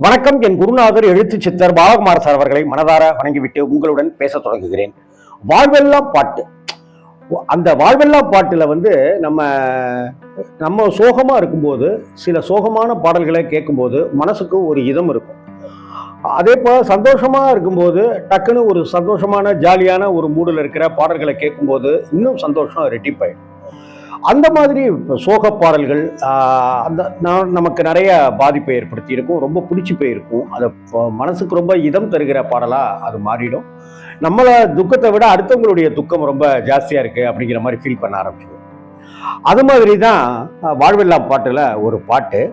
வணக்கம். என் குருநாதர் எழுத்து சித்தர் பாலகுமார் சார் அவர்களை மனதார வணங்கிவிட்டு உங்களுடன் பேச தொடங்குகிறேன். வாழ்வெல்லாம் பாட்டு. அந்த வாழ்வெல்லாம் பாட்டுல நம்ம நம்ம சோகமா இருக்கும்போது சில சோகமான பாடல்களை கேட்கும்போது மனசுக்கு ஒரு இதம் இருக்கும். அதே போல சந்தோஷமா இருக்கும்போது டக்குன்னு ஒரு சந்தோஷமான ஜாலியான ஒரு மூடில் இருக்கிற பாடல்களை கேட்கும்போது இன்னும் சந்தோஷம் ரெட்டிப்பாயிடும். அந்த மாதிரி சோக பாடல்கள் நமக்கு நிறைய பாதிப்பை ஏற்படுத்தி இருக்கும், ரொம்ப பிடிச்சி போயிருக்கும். அதை மனசுக்கு ரொம்ப இதம் தருகிற பாடலாக அது மாறிடும். நம்மளை துக்கத்தை விட அடுத்தவங்களுடைய துக்கம் ரொம்ப ஜாஸ்தியாக இருக்குது அப்படிங்கிற மாதிரி ஃபீல் பண்ண ஆரம்பிச்சிடும். அது மாதிரி தான் வாழ்வெல்லாம் பாட்டில் ஒரு பாட்டு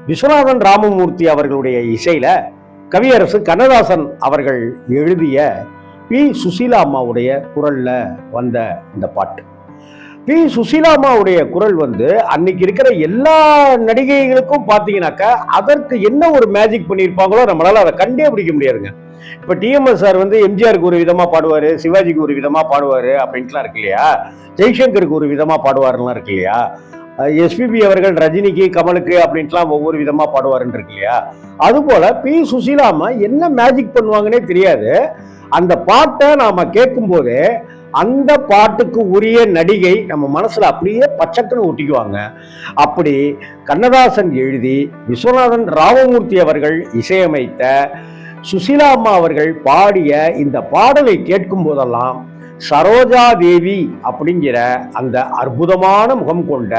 விஸ்வநாதன் ராமமூர்த்தி அவர்களுடைய இசையில் கவியரசு கண்ணதாசன் அவர்கள் எழுதிய பி. சுசீலா அம்மாவுடைய குரலில் வந்த இந்த பாட்டு. பி. சுசீலா அம்மாவுடைய குரல் அன்னைக்கு இருக்கிற எல்லா நடிகைகளுக்கும் பார்த்தீங்கன்னாக்கா அதற்கு என்ன ஒரு மேஜிக் பண்ணியிருப்பாங்களோ நம்மளால அதை கண்டே பிடிக்க முடியாதுங்க. இப்போ டிஎம்எஸ் சார் எம்ஜிஆருக்கு ஒரு விதமாக பாடுவார், சிவாஜிக்கு ஒரு விதமாக பாடுவார் அப்படின்ட்டுலாம் இருக்கு இல்லையா, ஜெய்சங்கருக்கு ஒரு விதமாக பாடுவாருலாம் இருக்கு இல்லையா, எஸ்பிபி அவர்கள் ரஜினிக்கு கமலுக்கு அப்படின்ட்டுலாம் ஒவ்வொரு விதமாக பாடுவாருன்னு இருக்கு இல்லையா, அதுபோல் பி. சுசீலா அம்மா என்ன மேஜிக் பண்ணுவாங்கன்னே தெரியாது. அந்த பாட்டை நாம் கேட்கும்போதே அந்த பாட்டுக்கு உரிய நடிகை நம்ம மனசுல அப்படியே பச்சைக்குன்னு ஒட்டிக்குவாங்க. அப்படி கண்ணதாசன் எழுதி விஸ்வநாதன் ராமமூர்த்தி அவர்கள் இசையமைத்த சுசீலா அம்மா அவர்கள் பாடிய இந்த பாடலை கேட்கும் போதெல்லாம் சரோஜா தேவி அப்படிங்கிற அந்த அற்புதமான முகம் கொண்ட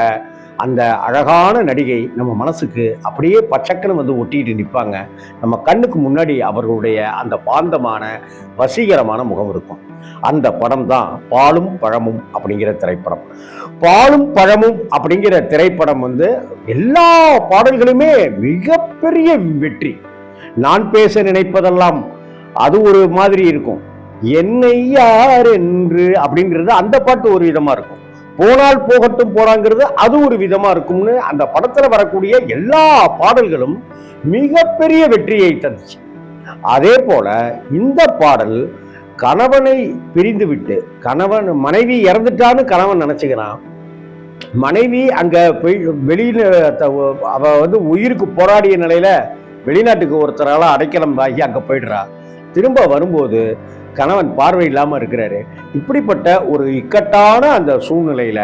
அந்த அழகான நடிகை நம்ம மனசுக்கு அப்படியே பச்சைக்குன்னு ஒட்டிட்டு நிற்பாங்க. நம்ம கண்ணுக்கு முன்னாடி அவர்களுடைய அந்த பாந்தமான வசீகரமான முகம் இருக்கும். அந்த படம் தான் பாலும் பழமும் அப்படிங்கிற திரைப்படம். பாலும் பழமும் அப்படிங்கிற திரைப்படம் எல்லா பாடல்களுமே மிகப்பெரிய வெற்றி. நான் பேச நினைப்பதெல்லாம் அது ஒரு மாதிரி இருக்கும். என்னை யார் என்று அப்படிங்கிறது அந்த பாட்டு ஒரு விதமா இருக்கும். போனால் போகட்டும் போனாங்கிறது அது ஒரு விதமா இருக்கும்னு அந்த படத்துல வரக்கூடிய எல்லா பாடல்களும் மிகப்பெரிய வெற்றியை தந்துச்சு. அதே போல இந்த பாடல் கணவனை பிரிந்து விட்டு மனைவி இறந்துட்டான்னு கணவன் நினைச்சுக்கிறான். மனைவி அங்க வெளியில அவ உயிருக்கு போராடிய நிலையில வெளிநாட்டுக்கு ஒருத்தரால அடைக்கலம் ஆகி அங்க போயிடுறா. திரும்ப வரும்போது கணவன் பார்வை இல்லாம இருக்கிறாரு. இப்படிப்பட்ட ஒரு இக்கட்டான அந்த சூழ்நிலையில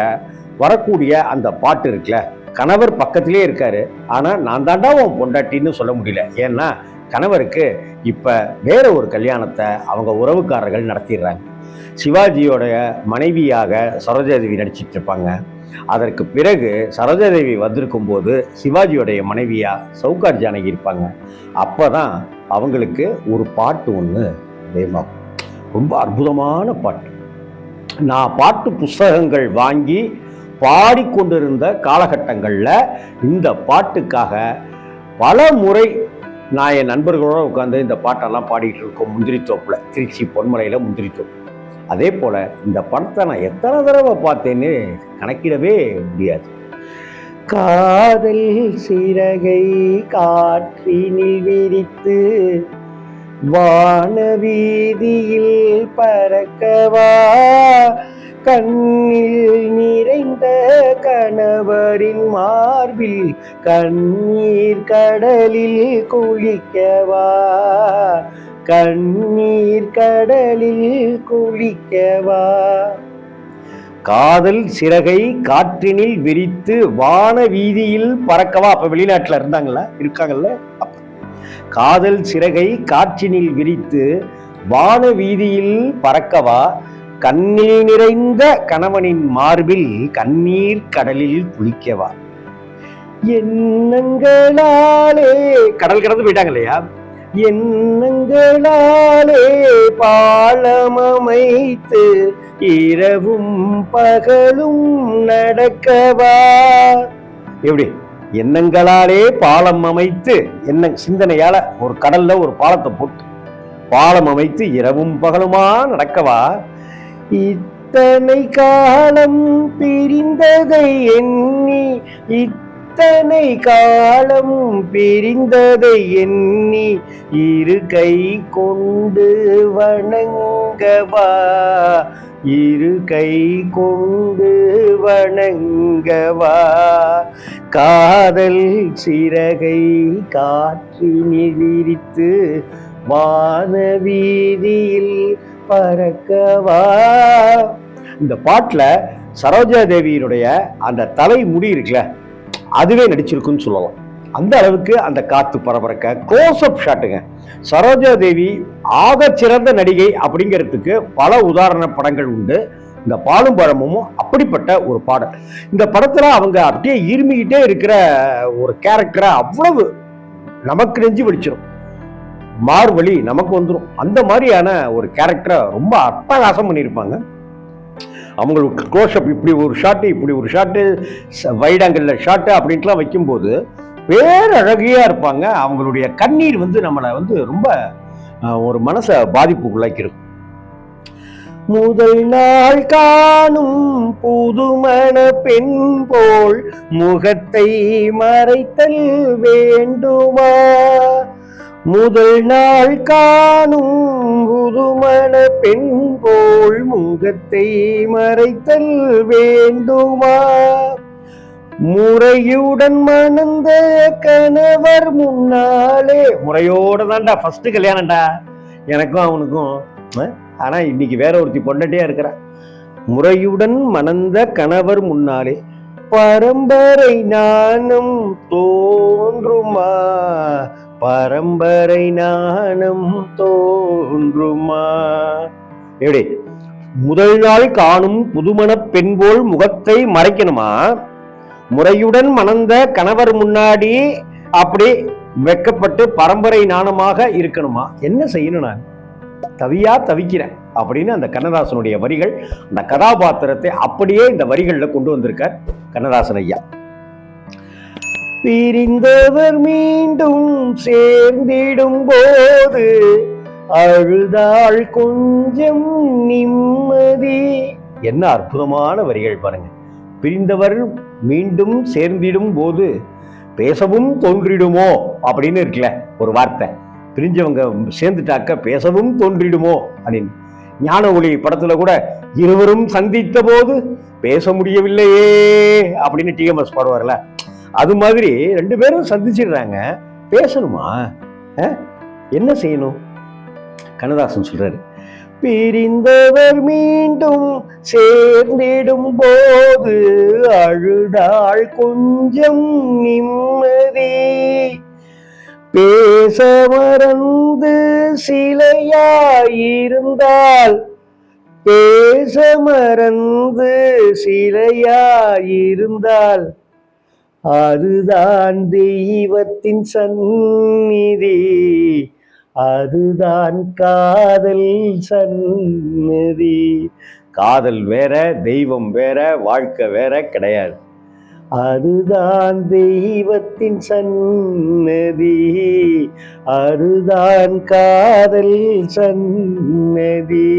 வரக்கூடிய அந்த பாட்டு இருக்குல்ல, கணவர் பக்கத்திலே இருக்காரு, ஆனா நான் தாண்டா உன் பொண்டாட்டின்னு சொல்ல முடியல. ஏன்னா கணவருக்கு இப்ப வேற ஒரு கல்யாணத்தை அவங்க உறவுக்காரர்கள் நடத்திடுறாங்க. சிவாஜியோடைய மனைவியாக சரோஜாதேவி நடிச்சிட்டு இருப்பாங்க. அதற்கு பிறகு சரோஜாதேவி வந்திருக்கும் போது சிவாஜியோடைய மனைவியா சவுகார் ஜானகி இருப்பாங்க. அப்பதான் அவங்களுக்கு ஒரு பாட்டு ஒன்று தெய்வமாகும். ரொம்ப அற்புதமான பாட்டு. நான் பாட்டு புஸ்தகங்கள் வாங்கி பாடிக்கொண்டிருந்த காலகட்டங்களில் இந்த பாட்டுக்காக பல முறை நான் என் நண்பர்களோடு உட்காந்து இந்த பாட்டெல்லாம் பாடிட்டு இருக்கோம். முந்திரித்தோப்பில், திருச்சி பொன்மலையில் முந்திரித்தோப்பு. அதே போல் இந்த படத்தை நான் எத்தனை தடவை பார்த்தேன்னு கணக்கிடவே முடியாது. காதல் சிறகை காற்றினில் விரித்து வானவீதியில் பறக்கவா, கண்ணில் நிறைந்த கணவரின் மார்பில் கண்ணீர் கடலில் குளிக்கவா, கண்ணீர் கடலில் குளிக்கவா. காதல் சிறகை காற்றினில் விரித்து வான வீதியில் பறக்கவா. அப்ப வெளிநாட்டுல இருக்காங்கல்ல. காதல் சிறகை காற்றினில் விரித்து வான வீதியில் பறக்கவா, கண்ணில் நிறைந்த கணவனின் மார்பில் கண்ணீர் கடலில் குளிக்கவா. எண்ணங்களாலே கடல் கடந்து போயிட்டாங்க இல்லையா, எண்ணங்களாலே பாலம் அமைத்து இரவும் பகலும் நடக்கவா. எப்படி எண்ணங்களாலே பாலம் அமைத்து, என்ன சிந்தனையால ஒரு கடல்ல ஒரு பாலத்தை போட்டு பாலம் அமைத்து இரவும் பகலுமா நடக்கவா. இத்தனை காலம் பிரிந்ததை எண்ணி இத்தனை காலம் பிரிந்ததை எண்ணி இரு கை கொண்டு வணங்கவா, இரு கை கொண்டு வணங்கவா, காதல் சிறகை காற்றினில் விரித்து வானவீதியில் பறக்கவா. இந்த பாட்டுல சரோஜா தேவியினுடைய அந்த தலை முடி இருக்குல்ல, அதுவே நடிச்சிருக்குன்னு சொல்லலாம். அந்த அளவுக்கு அந்த காத்து பரபரக்க க்ளோஸ்அப் ஷாட்டுங்க. சரோஜா தேவி ஆக சிறந்த நடிகை அப்படிங்கிறதுக்கு பல உதாரண படங்கள் உண்டு. இந்த பாலும் பழமும் அப்படிப்பட்ட ஒரு பாடல். இந்த படத்துல அவங்க அப்படியே இருமிக்கிட்டே இருக்கிற ஒரு கேரக்டரை அவ்வளவு நமக்கு நெஞ்சு வலிச்சிடும், மார்வழி நமக்கு வந்துடும். அந்த மாதிரியான ஒரு கேரக்டரை ரொம்ப அட்டகாசம் பண்ணியிருப்பாங்க. அவங்களுக்கு க்ளோஸ்அப் இப்படி ஒரு ஷாட்டு, இப்படி ஒரு ஷாட்டு, வைட் ஆங்கிள் ஷாட்டு அப்படின்ட்டுலாம் வைக்கும்போது பேரழகியா இருப்பாங்க. அவங்களுடைய கண்ணீர் வந்து நம்மளை வந்து ரொம்ப ஒரு மனசை பாதிப்புக்குள்ளாக்கிடும். முதல் நாள் காணும் புதுமண பெண் போல் முகத்தை மறைத்தல் வேண்டுமா, முதல் நாள் காணும் புதுமண பெண் போல் முகத்தை மறைத்தல் வேண்டுமா, முறையுடன் மணந்த கணவர் முன்னாலே. முறையோட தான்டா ஃபர்ஸ்ட் கல்யாணம்டா எனக்கும் அவனுக்கும். ஆனா இன்னைக்கு வேற ஒருத்தி பொண்டாட்டியா இருக்கிறா. முறையுடன் மணந்த கணவர் முன்னாலே பரம்பரை நாணம் தோன்றுமா, பரம்பரை நாணம் தோன்றுமா. எப்படி முதல் நாள் காணும் புதுமண பெண் போல் முகத்தை மறைக்கணுமா, முறையுடன் மணந்த கணவர் முன்னாடி அப்படி வெக்கப்பட்டு பரம்பரை நாணமாக இருக்கணுமா. என்ன செய்யணும், நான் தவியா தவிக்கிறேன் அப்படின்னு அந்த கண்ணதாசனுடைய வரிகள் அந்த கதாபாத்திரத்தை அப்படியே இந்த வரிகளில் கொண்டு வந்திருக்கார் கண்ணதாசன் ஐயா. பிரிந்தவர் மீண்டும் சேர்ந்திடும் போது அழுதாள் கொஞ்சம் நிம்மதி. என்ன அற்புதமான வரிகள் பாருங்க. பிரிந்தவர் மீண்டும் சேர்ந்திடும் போது பேசவும் தோன்றிடுமோ அப்படின்னு இருக்குல்ல ஒரு வார்த்தை. பிரிஞ்சவங்க சேர்ந்துட்டாக்க பேசவும் தோன்றிடுமோ அப்படின்னு. ஞான ஒளி படத்துல கூட இருவரும் சந்தித்த போது பேச முடியவில்லையே அப்படின்னு டிஎம்எஸ் பாடுவார்ல, அது மாதிரி ரெண்டு பேரும் சந்திச்சிடுறாங்க, பேசணுமா, என்ன செய்யணும்? கண்ணதாசன் சொல்றாரு, பிரிந்தவர் மீண்டும் சேர்ந்திடும் போது அழுதாள் கொஞ்சம் நிம்மதி, பேச மறந்து சிலையாயிருந்தால், பேச மறந்து சிலையாயிருந்தால் அதுதான் தெய்வத்தின் சந்நிதி, அதுதான் காதல் சந்நிதி. காதல் வேற, தெய்வம் வேற, வாழ்க்கை வேற கிடையாது. அதுதான் தெய்வத்தின் சந்நிதி, அதுதான் காதல் சந்நிதி.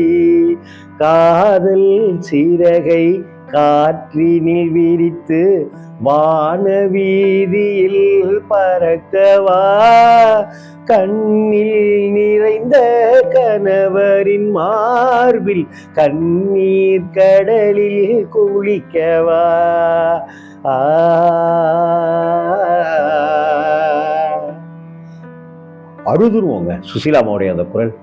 காதல் சிறகை காற்றினில் விரித்து வானவீதியில் பறக்கவா, கண்ணில் நிறைந்த கணவரின் மார்பில் கண்ணீர் கடலில் குளிக்கவா. அழுதுருவோங்க சுசீலாமாவுடைய அந்த குரல்.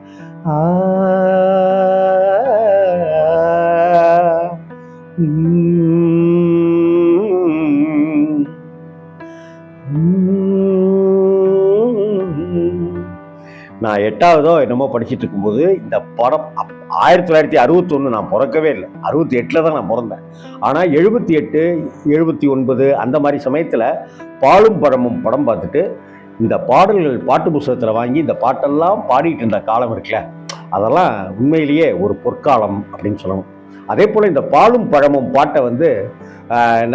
நான் 8ஆவதோ என்னமோ படிச்சுட்டு இருக்கும்போது இந்த படம் 1961 நான் பிறக்கவே இல்லை, 68 தான் நான் பிறந்தேன். ஆனால் 78, 79 அந்த மாதிரி சமயத்தில் பாலும் பழமும் படம் பார்த்துட்டு இந்த பாடல்கள் பாட்டு புத்தகத்தில் வாங்கி இந்த பாட்டெல்லாம் பாடிட்டு இருந்த காலம் இருக்குல்ல, அதெல்லாம் உண்மையிலேயே ஒரு பொற்காலம் அப்படின்னு சொல்லணும். அதே போல் இந்த பாலும் பழமும் பாட்டை வந்து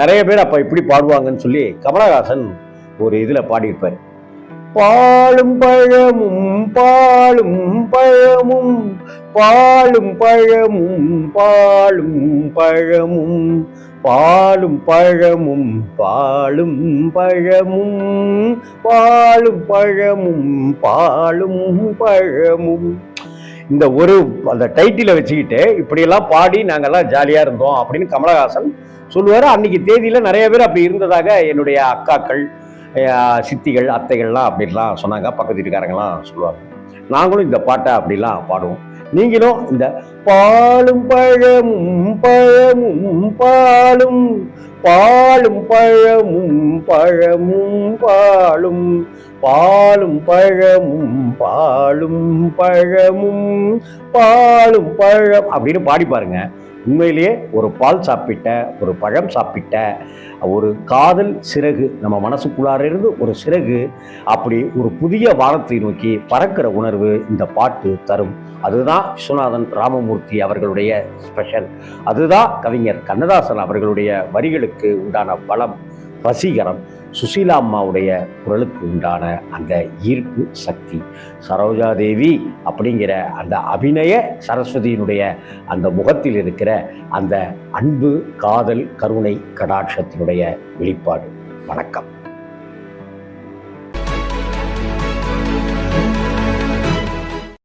நிறைய பேர் அப்போ இப்படி பாடுவாங்கன்னு சொல்லி கமலஹாசன் ஒரு இதில் பாடியிருப்பார். பாலும் பழமும் பாலும் பழமும் பாலும் பழமும் பாலும் பழமும் பாலும் பழமும் பாலும் பழமும் பாலும் பழமும் பாலும் பழமும். இந்த ஒரு அந்த டைட்டிலை வச்சுக்கிட்டு இப்படியெல்லாம் பாடி நாங்கெல்லாம் ஜாலியாக இருந்தோம் அப்படின்னு கமலஹாசன் சொல்லுவார். அன்னைக்கு தேதியில் நிறைய பேர் அப்படி இருந்ததாக என்னுடைய அக்காக்கள், சித்திகள், அத்தைகள்லாம் அப்படிலாம் சொன்னாங்க. பக்கத்து வீட்டுக்காரங்களாம் சொல்லுவாங்க. நாங்களும் இந்த பாட்டை அப்படிலாம் பாடுவோம். நீங்களும் இந்த பாலும் பழமும் பழமும் பாலும் பாலும் பழமும் பழமும் பாலும் பாலும் பழமும் பாலும் பழமும் பாலும் பழம் அப்படின்னு பாடி பாருங்க. உண்மையிலேயே ஒரு பால் சாப்பிட்ட, ஒரு பழம் சாப்பிட்ட, ஒரு காதல் சிறகு நம்ம மனசுக்குள்ளார இருந்து ஒரு சிறகு அப்படி ஒரு புதிய வானத்தை நோக்கி பறக்கிற உணர்வு இந்த பாட்டு தரும். அதுதான் விஸ்வநாதன் ராமமூர்த்தி அவர்களுடைய ஸ்பெஷல். அதுதான் கவிஞர் கண்ணதாசன் அவர்களுடைய வரிகளுக்கு உண்டான பலம், வசீகரம். சுசீலா அம்மாவுடைய குரலுக்கு உண்டான அந்த ஈர்ப்பு சக்தி. சரோஜாதேவி அப்படிங்கிற அந்த அபிநய சரஸ்வதியினுடைய அந்த முகத்தில் இருக்கிற அந்த அன்பு, காதல், கருணை, கடாட்சத்தினுடைய வெளிப்பாடு. வணக்கம்.